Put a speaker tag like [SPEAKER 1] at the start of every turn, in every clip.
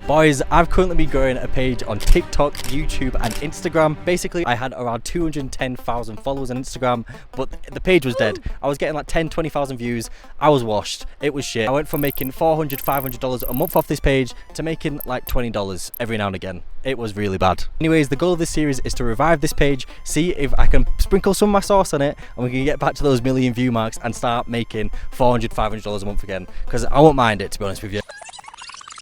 [SPEAKER 1] Boys, I've currently been growing a page on TikTok, YouTube and Instagram. Basically, I had around 210,000 followers on Instagram, but the page was dead. I was getting like 10, 20,000 views. I was washed. It was shit. I went from making $400, $500 a month off this page to making like $20 every now and again. It was really bad. Anyways, the goal of this series is to revive this page, see if I can sprinkle some of my sauce on it, and we can get back to those million view marks and start making $400, $500 a month again. Because I won't mind it, to be honest with you.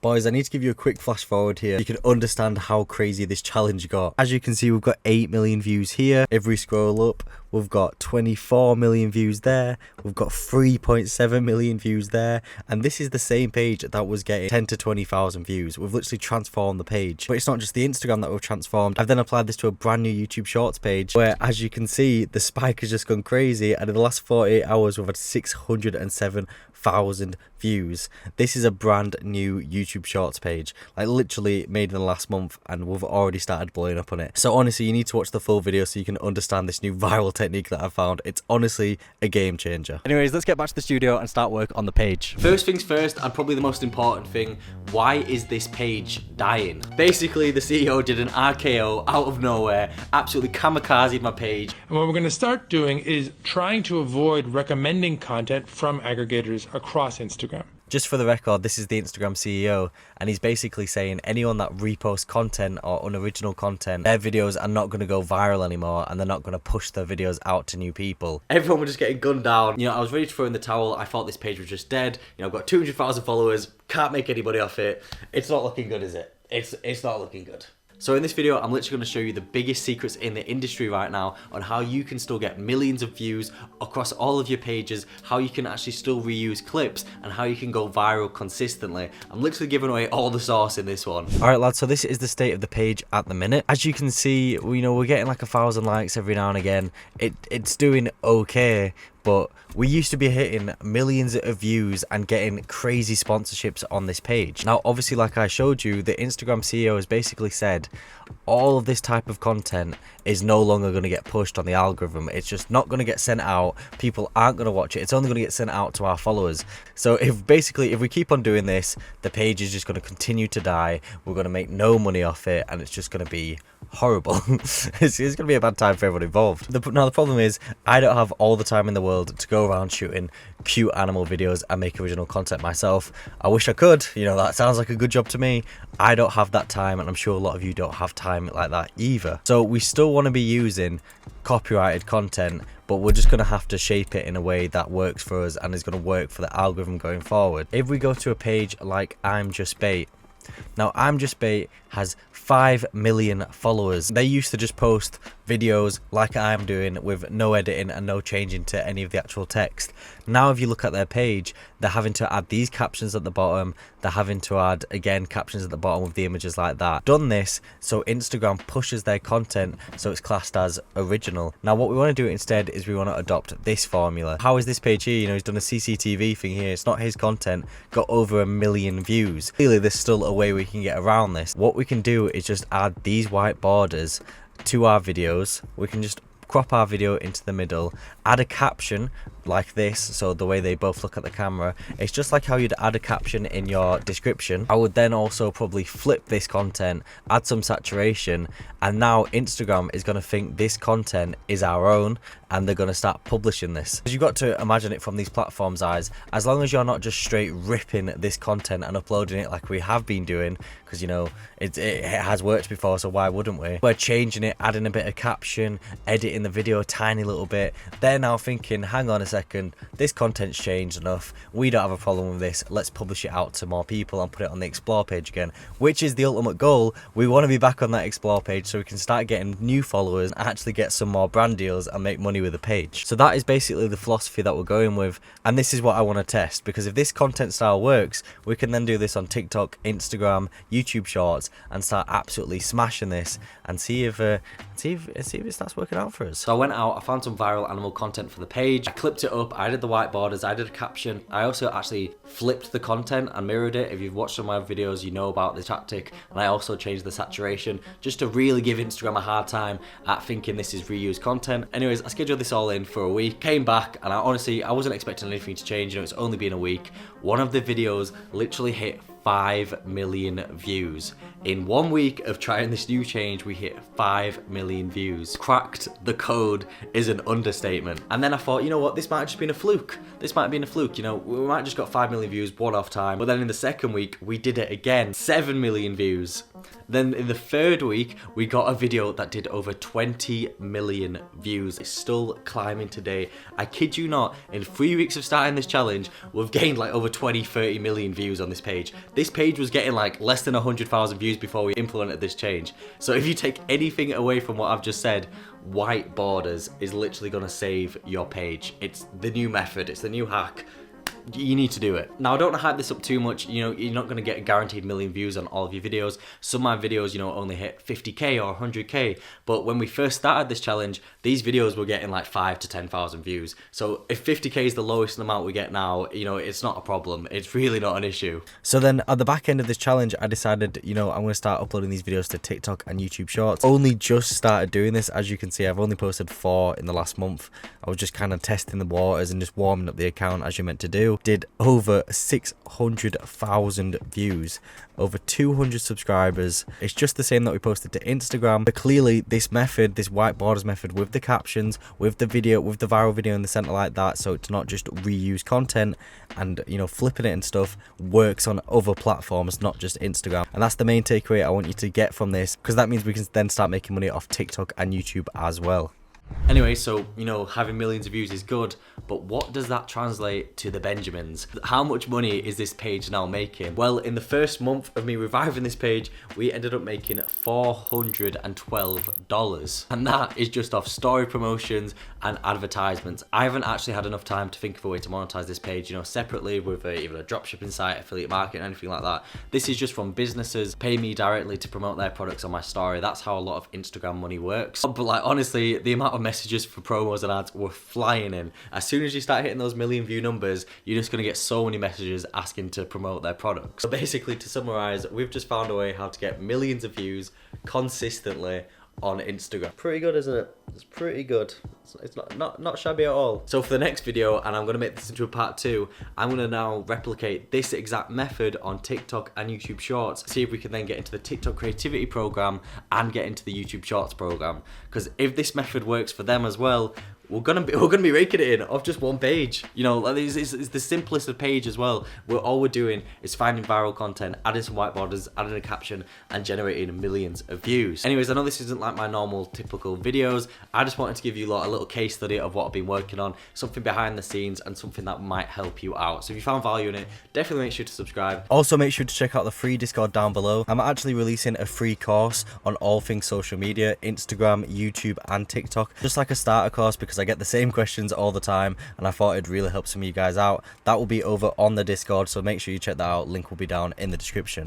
[SPEAKER 1] Boys, I need to give you a quick flash forward here. You can understand how crazy this challenge got. As you can see, we've got 8 million views here. If we scroll up, we've got 24 million views there. We've got 3.7 million views there. And this is the same page that was getting 10 to 20,000 views. We've literally transformed the page. But it's not just the Instagram that we've transformed. I've then applied this to a brand new YouTube Shorts page where, as you can see, the spike has just gone crazy. And in the last 48 hours, we've had 607,000 views. This is a brand new YouTube Shorts page, like literally made in the last month, and we've already started blowing up on it. So honestly, you need to watch the full video so you can understand this new viral technique that I've found. It's honestly a game changer. Anyways, let's get back to the studio and start work on the page. First things first, and probably the most important thing, why is this page dying? Basically, the CEO did an RKO out of nowhere, absolutely kamikazed my page.
[SPEAKER 2] And what we're going to start doing is trying to avoid recommending content from aggregators across Instagram.
[SPEAKER 1] Just for the record, this is the Instagram CEO, and he's basically saying anyone that reposts content or unoriginal content, their videos are not going to go viral anymore, and they're not going to push their videos out to new people. Everyone was just getting gunned down. You know, I was ready to throw in the towel. I thought this page was just dead. You know, I've got 200,000 followers, can't make anybody off it. It's not looking good, is it? It's not looking good. So in this video, I'm literally going to show you the biggest secrets in the industry right now on how you can still get millions of views across all of your pages, how you can actually still reuse clips, and how you can go viral consistently. I'm literally giving away all the sauce in this one. Alright lads, so this is the state of the page at the minute. As you can see, we're getting like 1,000 likes every now and again. It's doing okay, but we used to be hitting millions of views and getting crazy sponsorships on this page. Now, obviously, like I showed you, the Instagram CEO has basically said all of this type of content is no longer going to get pushed on the algorithm. It's just not going to get sent out. People aren't going to watch it. It's only going to get sent out to our followers. So if we keep on doing this, the page is just going to continue to die. We're going to make no money off it, and it's just going to be horrible. It's going to be a bad time for everyone involved. Now the problem is, I don't have all the time in the world to go around shooting cute animal videos and make original content myself. I wish I could. You know, that sounds like a good job to me. I don't have that time, and I'm sure a lot of you don't have time like that either. So we still want to be using copyrighted content, but we're just going to have to shape it in a way that works for us and is going to work for the algorithm going forward. If we go to a page like I'm Just Bait, now I'm Just Bait has 5 million followers. They used to just post videos like I'm doing with no editing and no changing to any of the actual text. Now if you look at their page, they're having to add these captions at the bottom. They're having to add, again, captions at the bottom with the images like that. Done this so Instagram pushes their content so it's classed as original. Now what we want to do instead is we want to adopt this formula. How is this page here? You know, he's done a CCTV thing here. It's not his content. Got over 1 million views. Clearly there's still a way we can get around this. What we can do is just add these white borders to our videos. We can just crop our video into the middle, add a caption like this, so the way they both look at the camera, it's just like how you'd add a caption in your description. I would then also probably flip this content, add some saturation, and now Instagram is going to think this content is our own, and they're going to start publishing this. Because you've got to imagine it from these platforms' eyes. As long as you're not just straight ripping this content and uploading it like we have been doing, because you know it has worked before, so why wouldn't we? We're changing it, adding a bit of caption, editing the video a tiny little bit. They're now thinking, hang on a second, this content's changed enough, we don't have a problem with this, let's publish it out to more people and put it on the explore page again, which is the ultimate goal. We want to be back on that explore page so we can start getting new followers and actually get some more brand deals and make money with the page. So that is basically the philosophy that we're going with, and this is what I want to test, because if this content style works, we can then do this on TikTok, Instagram, YouTube Shorts, and start absolutely smashing this and see if it starts working out for us. So I went out, I found some viral animal content for the page, I clipped it up, I did the white borders, I did a caption, I also actually flipped the content and mirrored it. If you've watched some of my videos, you know about this tactic, and I also changed the saturation just to really give Instagram a hard time at thinking this is reused content. Anyways, I scheduled this all in for a week, came back, and I wasn't expecting anything to change. You know, it's only been a week. One of the videos literally hit 5 million views. In 1 week of trying this new change, we hit 5 million views. Cracked the code is an understatement. And then I thought, you know what, this might have just been a fluke. This might have been a fluke, you know, we might have just got 5 million views one-off time. But then in the second week, we did it again, 7 million views. Then in the third week, we got a video that did over 20 million views. It's still climbing today. I kid you not, in 3 weeks of starting this challenge, we've gained like over 20-30 million views on this page. This page was getting like less than 100,000 views before we implemented this change. So if you take anything away from what I've just said, white borders is literally gonna save your page. It's the new method, it's the new hack. You need to do it. Now, I don't want to hype this up too much. You know, you're not going to get a guaranteed million views on all of your videos. Some of my videos, you know, only hit 50k or 100k. But when we first started this challenge, these videos were getting like 5 to 10,000 views. So if 50k is the lowest amount we get now, you know, it's not a problem. It's really not an issue. So then at the back end of this challenge, I decided, you know, I'm going to start uploading these videos to TikTok and YouTube Shorts. Only just started doing this. As you can see, I've only posted 4 in the last month. I was just kind of testing the waters and just warming up the account as you're meant to do. Did over 600,000 views, over 200 subscribers. It's just the same that we posted to Instagram. But clearly this method, this white borders method with the captions, with the video, with the viral video in the center like that, so it's not just reuse content and, you know, flipping it and stuff, works on other platforms, not just Instagram. And that's the main takeaway I want you to get from this, because that means we can then start making money off TikTok and YouTube as well. Anyway, so, you know, having millions of views is good, but what does that translate to the Benjamins? How much money is this page now making? Well, in the first month of me reviving this page, we ended up making $412. And that is just off story promotions and advertisements. I haven't actually had enough time to think of a way to monetize this page, you know, separately with even a dropshipping site, affiliate marketing, anything like that. This is just from businesses pay me directly to promote their products on my story. That's how a lot of Instagram money works. But like, honestly, the amount of messages for promos and ads were flying in. As soon as you start hitting those million view numbers, you're just going to get so many messages asking to promote their products. So basically, to summarize, we've just found a way how to get millions of views consistently on Instagram. Pretty good, isn't it? It's pretty good. It's not shabby at all. So for the next video, and I'm going to make this into a part 2, I'm going to now replicate this exact method on TikTok and YouTube Shorts. See if we can then get into the TikTok creativity program and get into the YouTube Shorts program. Because if this method works for them as well, we're gonna be raking it in off just one page. You know, like it's the simplest of page as well. All we're doing is finding viral content, adding some white borders, adding a caption, and generating millions of views. Anyways, I know this isn't like my normal typical videos. I just wanted to give you a little case study of what I've been working on, something behind the scenes, and something that might help you out. So if you found value in it, definitely make sure to subscribe. Also, make sure to check out the free Discord down below. I'm actually releasing a free course on all things social media, Instagram, YouTube, and TikTok, just like a starter course, because I get the same questions all the time and I thought it'd really help some of you guys out. That will be over on the Discord, so make sure you check that out. Link will be down in the description.